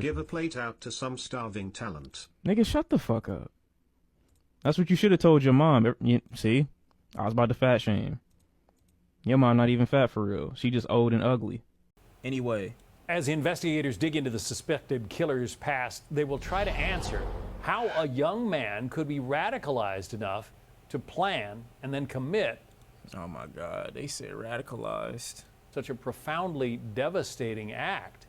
Give a plate out to some starving talent. Nigga, shut the fuck up. That's what you should have told your mom. See? I was about to fat shame. Your mom not even fat for real. She just old and ugly. Anyway. As investigators dig into the suspected killer's past, they will try to answer how a young man could be radicalized enough to plan and then commit. Oh my God, they said radicalized. Such a profoundly devastating act.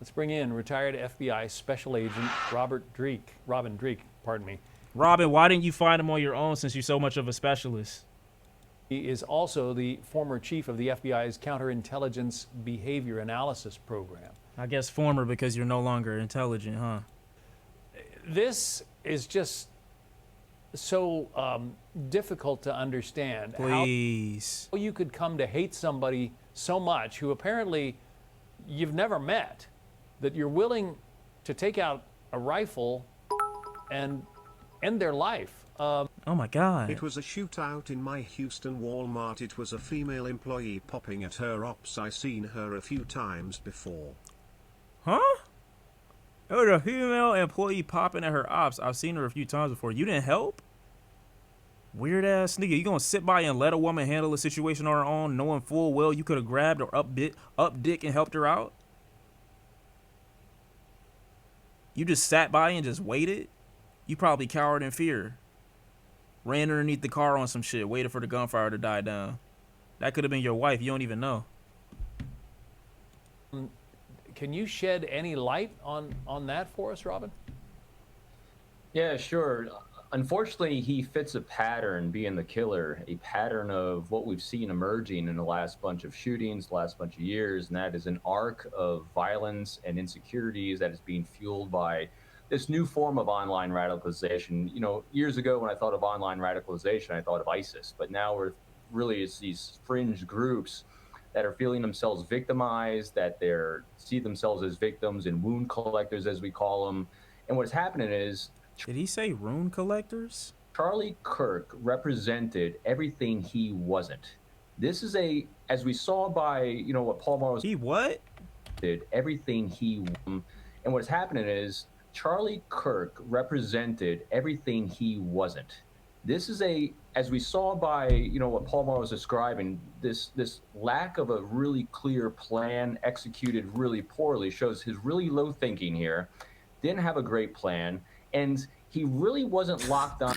Let's bring in retired FBI Special Agent Robin Dreeke, pardon me. Robin, why didn't you find him on your own since you're so much of a specialist? He is also the former chief of the FBI's Counterintelligence Behavior Analysis Program. I guess former because you're no longer intelligent, huh? This is just so difficult to understand. Please. How you could come to hate somebody so much who apparently you've never met, that you're willing to take out a rifle and end their life. Oh my God. It was a shootout in my Houston Walmart. It was a female employee popping at her ops. I seen her a few times before. Huh? It was a female employee popping at her ops. I've seen her a few times before. You didn't help? Weird ass nigga. You gonna sit by and let a woman handle a situation on her own, knowing full well you could have grabbed or up dick and helped her out? You just sat by and just waited? You probably cowered in fear. Ran underneath the car on some shit, waited for the gunfire to die down. That could have been your wife. You don't even know. Can you shed any light on that for us, Robin? Yeah, sure. Unfortunately, he fits a pattern, being the killer, a pattern of what we've seen emerging in the last bunch of shootings, the last bunch of years, and that is an arc of violence and insecurities that is being fueled by this new form of online radicalization. You know, years ago when I thought of online radicalization, I thought of ISIS, but now it's these fringe groups that are feeling themselves victimized, that see themselves as victims and wound collectors, as we call them. And what's happening is, did he say rune collectors? Charlie Kirk represented everything he wasn't. This is as we saw by, what Paul Morrow's... He what? Did everything he... And what's happening is, Charlie Kirk represented everything he wasn't. This is as we saw by, what Paul Morrow was describing, this lack of a really clear plan executed really poorly shows his really low thinking here, didn't have a great plan, and he really wasn't locked on.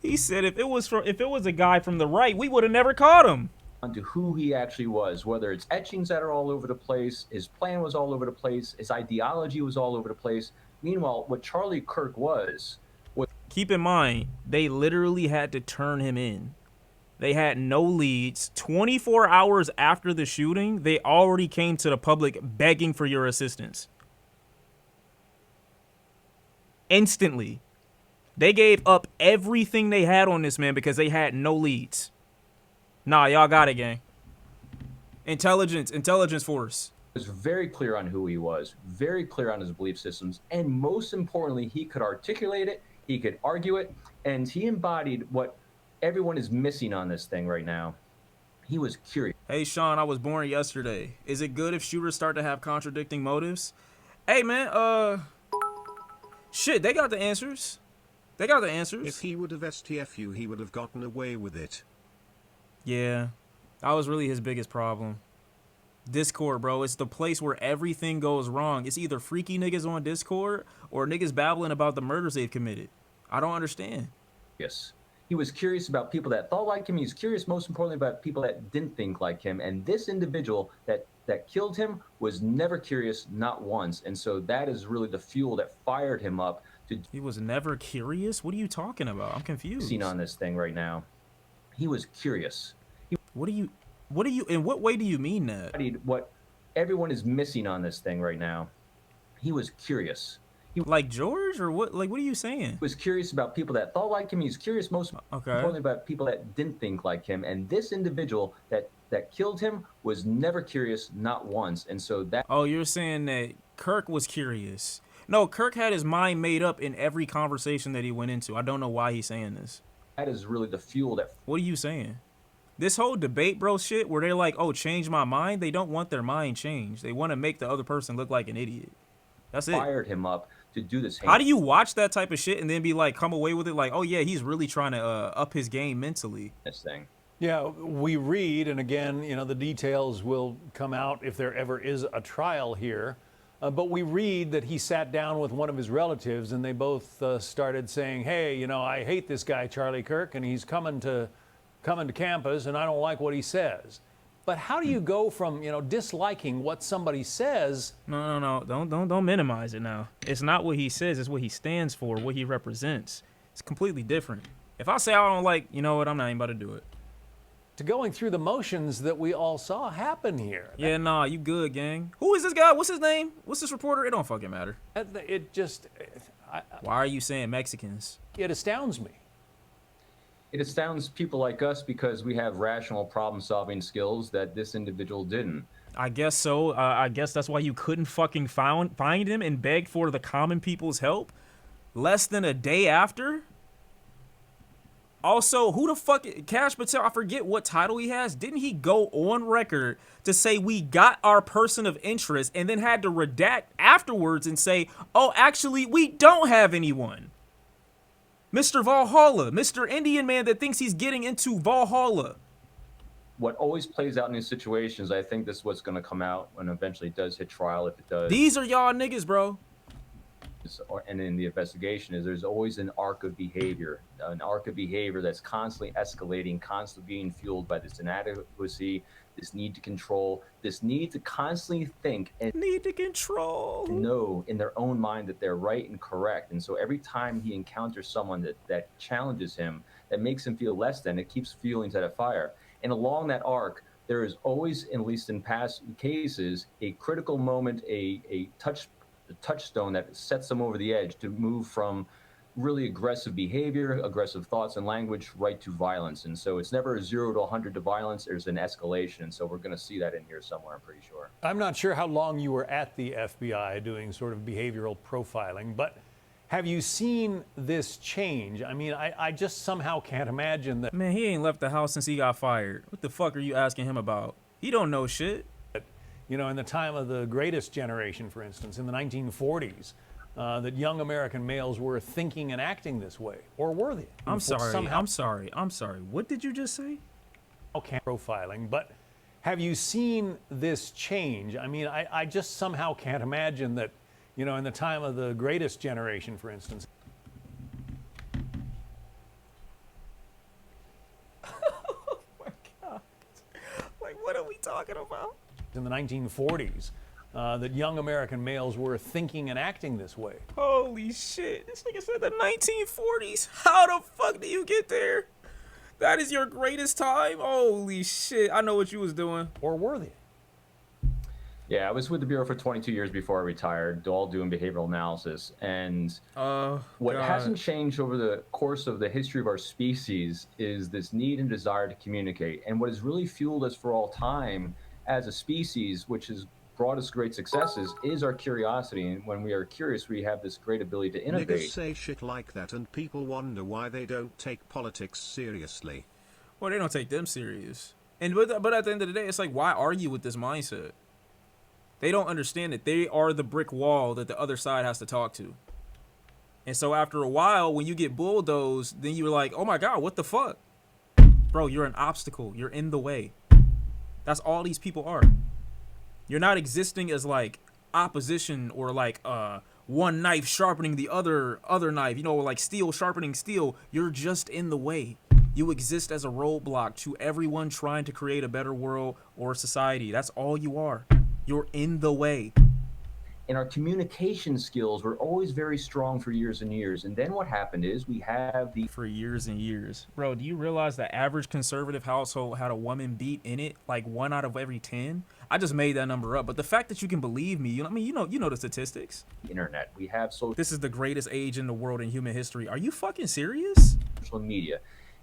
He said if it was a guy from the right, we would have never caught him. Onto who he actually was, whether it's etchings that are all over the place, his plan was all over the place, his ideology was all over the place. Meanwhile, what Charlie Kirk was... Keep in mind, they literally had to turn him in. They had no leads. 24 hours after the shooting, they already came to the public begging for your assistance. Instantly. They gave up everything they had on this man because they had no leads. Nah, y'all got it, gang. Intelligence force. Was very clear on who he was, very clear on his belief systems, and most importantly, he could articulate it, he could argue it, and he embodied what everyone is missing on this thing right now. He was curious. Hey, Sean, I was born yesterday. Is it good if shooters start to have contradicting motives? Hey, man, shit, they got the answers. They got the answers. If he would have STFU, he would have gotten away with it. Yeah, that was really his biggest problem. Discord, bro, it's the place where everything goes wrong. It's either freaky niggas on Discord or niggas babbling about the murders they've committed. I don't understand. Yes. He was curious about people that thought like him. He's curious, most importantly, about people that didn't think like him. And this individual that killed him was never curious, not once. And so that is really the fuel that fired him up. He was never curious? What are you talking about? I'm confused. Seen on this thing right now. He was curious. What do you, in what way do you mean that? What everyone is missing on this thing right now. He was curious. Like George, or what? Like, what are you saying? He was curious about people that thought like him. He's curious most importantly about people that didn't think like him. And this individual that killed him was never curious, not once. And so that... Oh, you're saying that Kirk was curious. No, Kirk had his mind made up in every conversation that he went into. I don't know why he's saying this. That is really the fuel that... What are you saying? This whole debate, bro, shit, where they're like, oh, change my mind. They don't want their mind changed. They want to make the other person look like an idiot. That's it. Fired him up to do this. How do you watch that type of shit and then be like, come away with it like, oh yeah, he's really trying to up his game mentally? This thing. Yeah, we read, and again, the details will come out if there ever is a trial here. But we read that he sat down with one of his relatives, and they both started saying, "Hey, I hate this guy Charlie Kirk, and he's coming to campus, and I don't like what he says." But how do you go from disliking what somebody says? No. Don't minimize it now. It's not what he says. It's what he stands for, what he represents. It's completely different. If I say I don't like, you know what, I'm not even about to do it. To going through the motions that we all saw happen here. Yeah, nah, you good, gang. Who is this guy? What's his name? What's this reporter? It don't fucking matter. It just... Why are you saying Mexicans? It astounds me. It astounds people like us because we have rational problem-solving skills that this individual didn't. I guess so. I guess that's why you couldn't fucking find him and beg for the common people's help less than a day after? Also, who the fuck, Cash Patel, I forget what title he has. Didn't he go on record to say we got our person of interest and then had to redact afterwards and say, oh, actually, we don't have anyone? Mr. Valhalla, Mr. Indian man that thinks he's getting into Valhalla. What always plays out in these situations, I think this is what's going to come out when eventually it does hit trial, if it does. These are y'all niggas, bro. And in the investigation is there's always an arc of behavior that's constantly escalating, constantly being fueled by this inadequacy, this need to control, this need to constantly think and know in their own mind that they're right and correct. And so every time he encounters someone that challenges him, that makes him feel less than, it keeps fueling to that fire. And along that arc, there is always, at least in past cases, a critical moment, a touchstone that sets them over the edge to move from really aggressive behavior, aggressive thoughts and language, right to violence. And so it's never a 0 to 100 to violence. There's an escalation. And so we're going to see that in here somewhere, I'm pretty sure. I'm not sure how long you were at the FBI doing sort of behavioral profiling, but have you seen this change? I mean, I just somehow can't imagine that. Man, he ain't left the house since he got fired. What the fuck are you asking him about? He don't know shit. In the time of the greatest generation, for instance, in the 1940s, that young American males were thinking and acting this way, or were they? I'm sorry. What did you just say? Okay, profiling, but have you seen this change? I mean, I just somehow can't imagine that, in the time of the greatest generation, for instance. Oh my God. Like, what are we talking about? In the 1940s, that young American males were thinking and acting this way. Holy shit. This nigga said the 1940s. How the fuck do you get there? That is your greatest time? Holy shit. I know what you was doing. Or were they? Yeah, I was with the Bureau for 22 years before I retired, all doing behavioral analysis. And what hasn't changed over the course of the history of our species is this need and desire to communicate. And what has really fueled us for all time as a species, which has brought us great successes, is our curiosity. And when we are curious, we have this great ability to innovate. Niggas say shit like that and people wonder why they don't take politics seriously. Well, they don't take them serious. But at the end of the day, it's like, why argue with this mindset? They don't understand that they are the brick wall that the other side has to talk to. And so after a while, when you get bulldozed, then you're like, oh my God, what the fuck? Bro, you're an obstacle. You're in the way. That's all these people are. You're not existing as like opposition or like one knife sharpening the other knife, like steel sharpening steel. You're just in the way. You exist as a roadblock to everyone trying to create a better world or society. That's all you are. You're in the way. And our communication skills were always very strong for years and years. And then what happened is we have for years and years. Bro, do you realize the average conservative household had a woman beat in it? Like 1 out of every 10? I just made that number up. But the fact that you can believe me, you know the statistics. Internet. We have This is the greatest age in the world in human history. Are you fucking serious? Social media.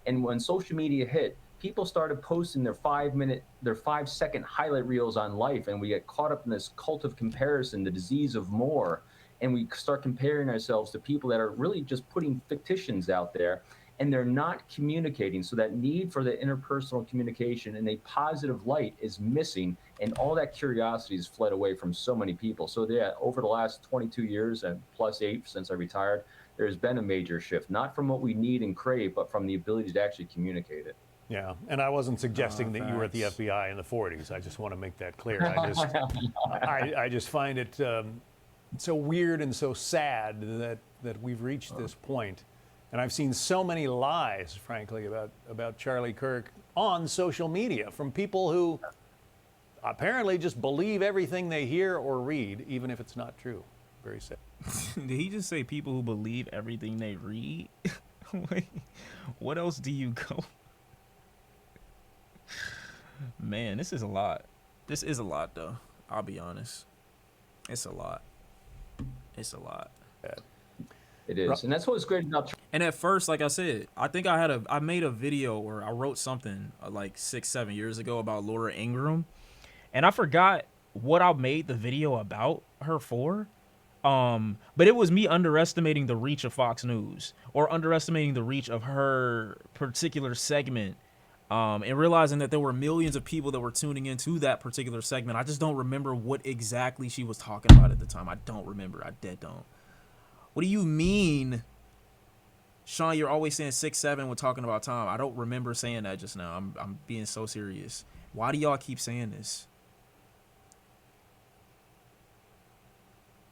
And when social media hit, people started posting their 5-second highlight reels on life, and we get caught up in this cult of comparison, the disease of more, and we start comparing ourselves to people that are really just putting fictions out there. and they're not communicating. So that need for the interpersonal communication in a positive light is missing, and all that curiosity has fled away from so many people. So yeah, over the last 22 years and plus 8 since I retired, there's been a major shift, not from what we need and crave, but from the ability to actually communicate it. Yeah, and I wasn't suggesting that you were at the Facts. FBI in the 40s. I just want to make that clear. I just find it so weird and so sad that we've reached this point. And I've seen so many lies, frankly, about Charlie Kirk on social media from people who apparently just believe everything they hear or read, even if it's not true. Very sad. Did he just say people who believe everything they read? Wait, what else do you go? Man, this is a lot. This is a lot, though. I'll be honest. It's a lot. It's a lot. It is, and that's what's great about. And at first, like I said, I think I made a video or I wrote something like 6-7 years ago about Laura Ingraham, and I forgot what I made the video about her for. But it was me underestimating the reach of Fox News or underestimating the reach of her particular segment. And realizing that there were millions of people that were tuning into that particular segment. I just don't remember what exactly she was talking about at the time. I don't remember. I dead don't. What do you mean, Sean? You're always saying 6-7 when talking about time. I don't remember saying that just now. I'm being so serious. Why do y'all keep saying this?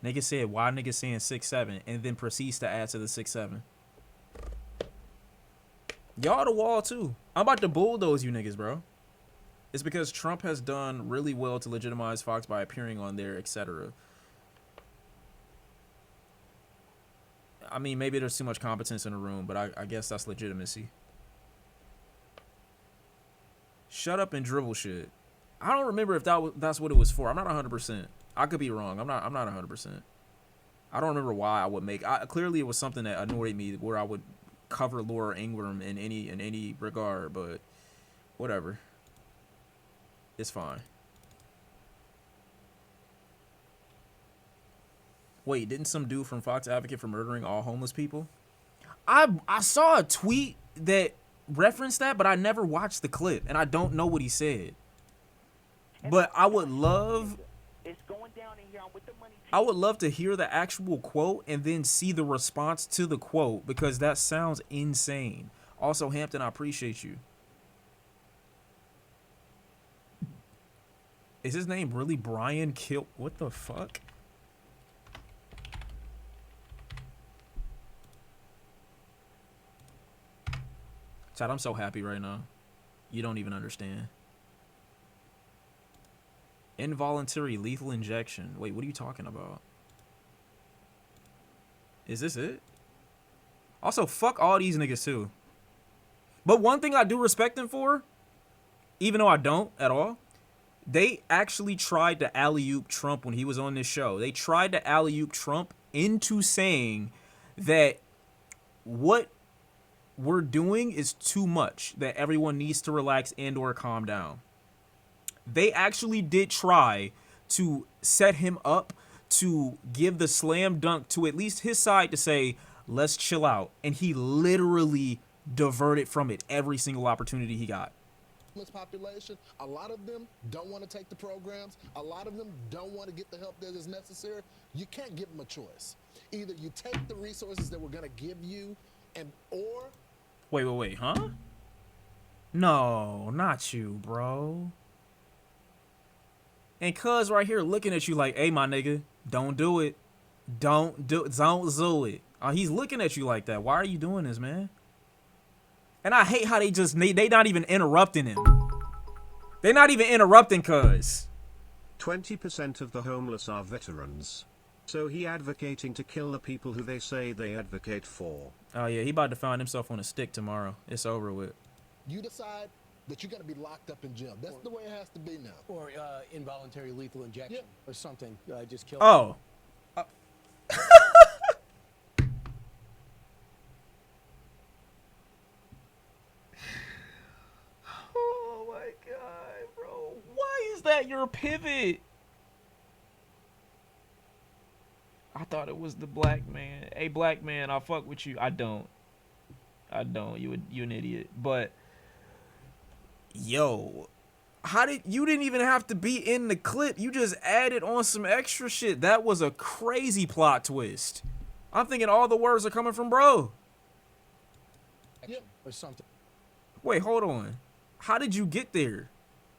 Nigga said, why nigga saying 6-7 and then proceeds to add to the 6-7. Y'all the wall too. I'm about to bulldoze you niggas, bro. It's because Trump has done really well to legitimize Fox by appearing on there, etc. I mean, maybe there's too much competence in the room, but I guess that's legitimacy. Shut up and dribble shit. I don't remember if that's what it was for. I'm not 100%. I could be wrong. I'm not 100%. I don't remember why I would make. Clearly, it was something that annoyed me where I would cover Laura Ingraham in any regard, but whatever. It's fine. Wait, didn't some dude from Fox advocate for murdering all homeless people? I saw a tweet that referenced that, but I never watched the clip, and I don't know what he said. But I would love to hear the actual quote and then see the response to the quote, because that sounds insane. Also, Hampton, I appreciate you. Is his name really Brian Kill? What the fuck? Chad, I'm so happy right now. You don't even understand. Involuntary lethal injection. Wait, what are you talking about? Is this it? Also, fuck all these niggas too. But one thing I do respect them for, even though I don't at all, they actually tried to alley-oop Trump when he was on this show. They tried to alley-oop Trump into saying that what we're doing is too much, that everyone needs to relax and or calm down. They actually did try to set him up to give the slam dunk to at least his side to say, let's chill out. And he literally diverted from it every single opportunity he got. Population, a lot of them don't want to take the programs. A lot of them don't want to get the help that is necessary. You can't give them a choice. Either you take the resources that we're going to give you or... Wait, huh? No, not you, bro. And cuz right here looking at you like, hey, my nigga, don't do it. Don't do it. He's looking at you like that. Why are you doing this, man? And I hate how they not even interrupting him. They're not even interrupting cuz. 20% of the homeless are veterans. So he advocating to kill the people who they say they advocate for. Oh yeah, he about to find himself on a stick tomorrow. It's over with. You decide that you're going to be locked up in jail. That's the way it has to be now. Or involuntary lethal injection or something. Just kill. Oh. Oh my god, bro. Why is that your pivot? I thought it was the black man. Hey, black man, I'll fuck with you. I don't. I don't. You an idiot. But yo, you didn't even have to be in the clip. You just added on some extra shit. That was a crazy plot twist. I'm thinking all the words are coming from bro. Yeah, or something. Wait, hold on. How did you get there?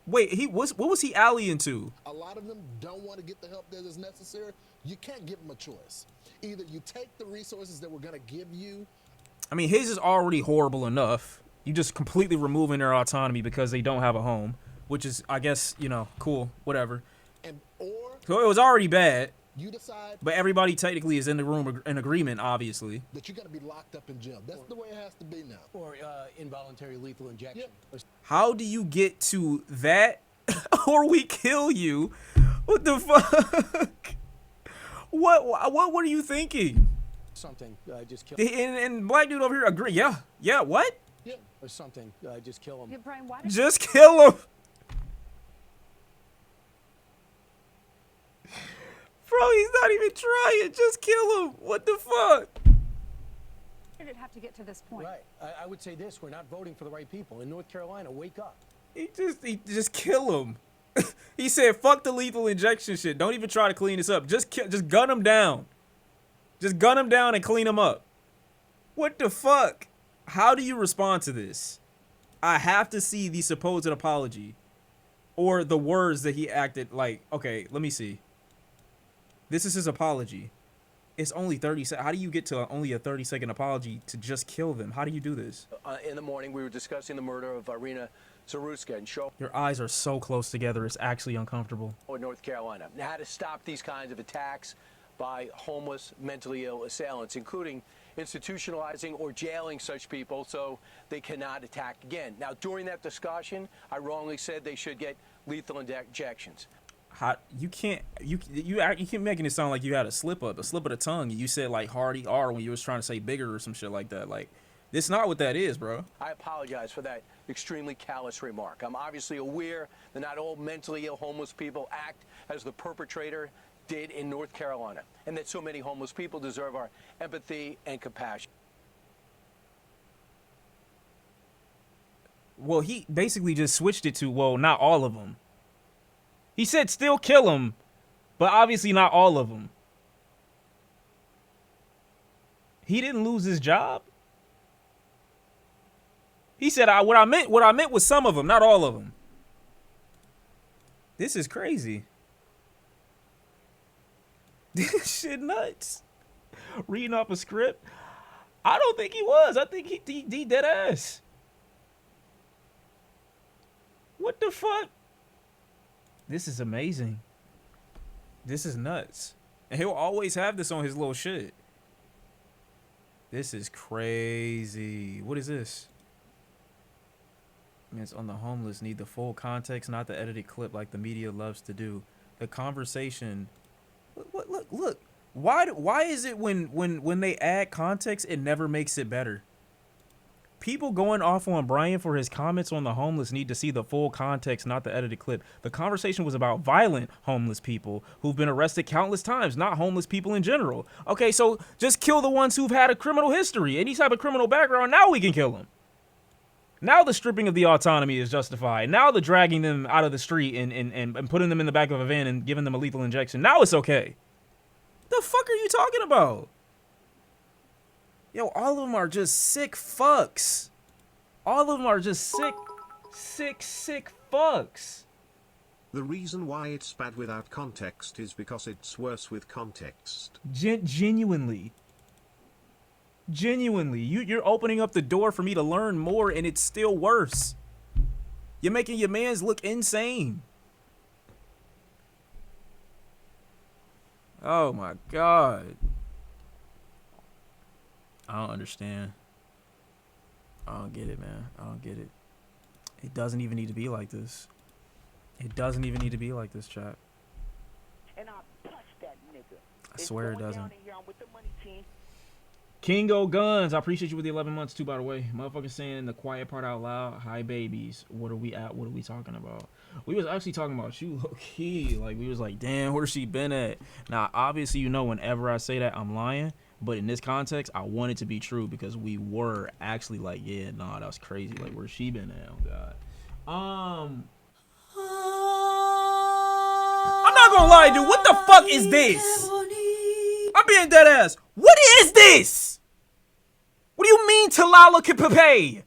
Wait, what was he allying to? A lot of them don't want to get the help that is necessary. You can't give them a choice. Either you take the resources that we're going to give you. I mean, his is already horrible enough. You just completely removing their autonomy because they don't have a home, which is, I guess, you know, cool, whatever. Or So it was already bad. you decide But everybody technically is in the room in agreement, obviously. that you're going to be locked up in jail. That's the way it has to be now. Or involuntary lethal injection. Yeah. How do you get to that or we kill you? What the fuck? What were you thinking? Something. Just kill. And black dude over here agree. Yeah, what? Yeah. Or something. Just kill him. Yeah, Brian, why did Just kill him. Bro, he's not even trying. Just kill him. What the fuck? it have to get to this point? Right. I would say this: we're not voting for the right people in North Carolina. Wake up. He just kill him. He said, "Fuck the lethal injection shit. Don't even try to clean this up. Just gun him down. Just gun him down and clean him up." What the fuck? How do you respond to this? I have to see the supposed apology or the words that he acted like. Okay, let me see. This is his apology. It's only 30 seconds. How do you get to only a 30-second apology to just kill them? How do you do this? In the morning, we were discussing the murder of Irina Zaruska in Shawny, Your eyes are so close together. It's actually uncomfortable. North Carolina. And how to stop these kinds of attacks by homeless, mentally ill assailants, including institutionalizing or jailing such people so they cannot attack again. Now, during that discussion, I wrongly said they should get lethal injections. You keep making it sound like you had a slip of the tongue. You said like hard ER when you was trying to say bigger or some shit like that. Like, that's not what that is, bro. I apologize for that extremely callous remark. I'm obviously aware that not all mentally ill homeless people act as the perpetrator did in North Carolina, and that so many homeless people deserve our empathy and compassion. Well, he basically just switched it to, well, not all of them. He said still kill them, but obviously not all of them. He didn't lose his job. He said, what I meant was some of them, not all of them. This is crazy. This shit nuts. Reading off a script. I don't think he was. I think he dead ass. What the fuck? This is amazing. This is nuts. And he'll always have this on his little shit. This is crazy. What is this? It's on the homeless need the full context, not the edited clip like the media loves to do. The conversation. Look. Why is it when they add context, it never makes it better? People going off on Brian for his comments on the homeless need to see the full context, not the edited clip. The conversation was about violent homeless people who've been arrested countless times, not homeless people in general. Okay, so just kill the ones who've had a criminal history, any type of criminal background. Now we can kill them. Now the stripping of the autonomy is justified. Now the dragging them out of the street and putting them in the back of a van and giving them a lethal injection. Now it's okay. The fuck are you talking about? Yo, all of them are just sick fucks. All of them are just sick fucks. The reason why it's bad without context is because it's worse with context. Genuinely, you're opening up the door for me to learn more, and it's still worse. You're making your mans look insane. Oh my God. I don't understand. I don't get it, man. I don't get it. It doesn't even need to be like this. It doesn't even need to be like this, chat. And I'll punch that nigga. I swear it doesn't. Down in here, I'm with the money team. Kingo Guns, I appreciate you with the 11 months too, by the way. Motherfucker saying the quiet part out loud. Hi, babies. What are we at? What are we talking about? We was actually talking about you, low key. Like, we was like, damn, where's she been at? Now, obviously, you know, whenever I say that, I'm lying. But in this context, I want it to be true because we were actually like, yeah, nah, that's crazy. Like, where's she been at? Oh, God. I'm not gonna lie, dude. What the fuck is this? I'm being dead ass. What is this? What do you mean Talala Kipape?